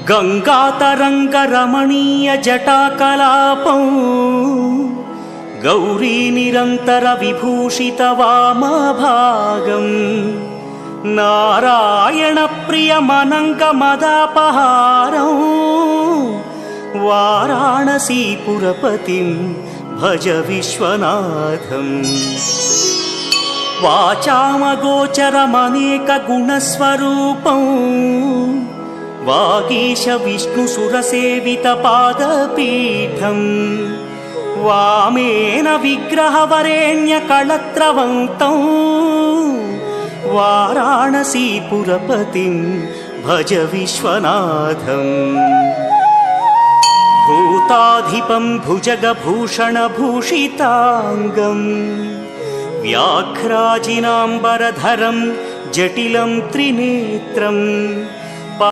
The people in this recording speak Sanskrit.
गङ्गातरङ्गरमणीयजटाकलापं गौरीनिरन्तरविभूषितवामभागम् नारायणप्रियमनङ्गमदापहारं वाराणसीपुरपतिं भज विश्वनाथम्। वाचामगोचरमनेकगुणस्वरूपं वागीश विष्णुसुरसेवितपादपीठम् वामेन विग्रहवरेण्यकळत्रवन्तं वाराणसीपुरपतिं भज विश्वनाथम्। भूताधिपं भुजगभूषणभूषिताङ्गम् व्याघ्राजिनाम्बरधरं जटिलं त्रिनेत्रम्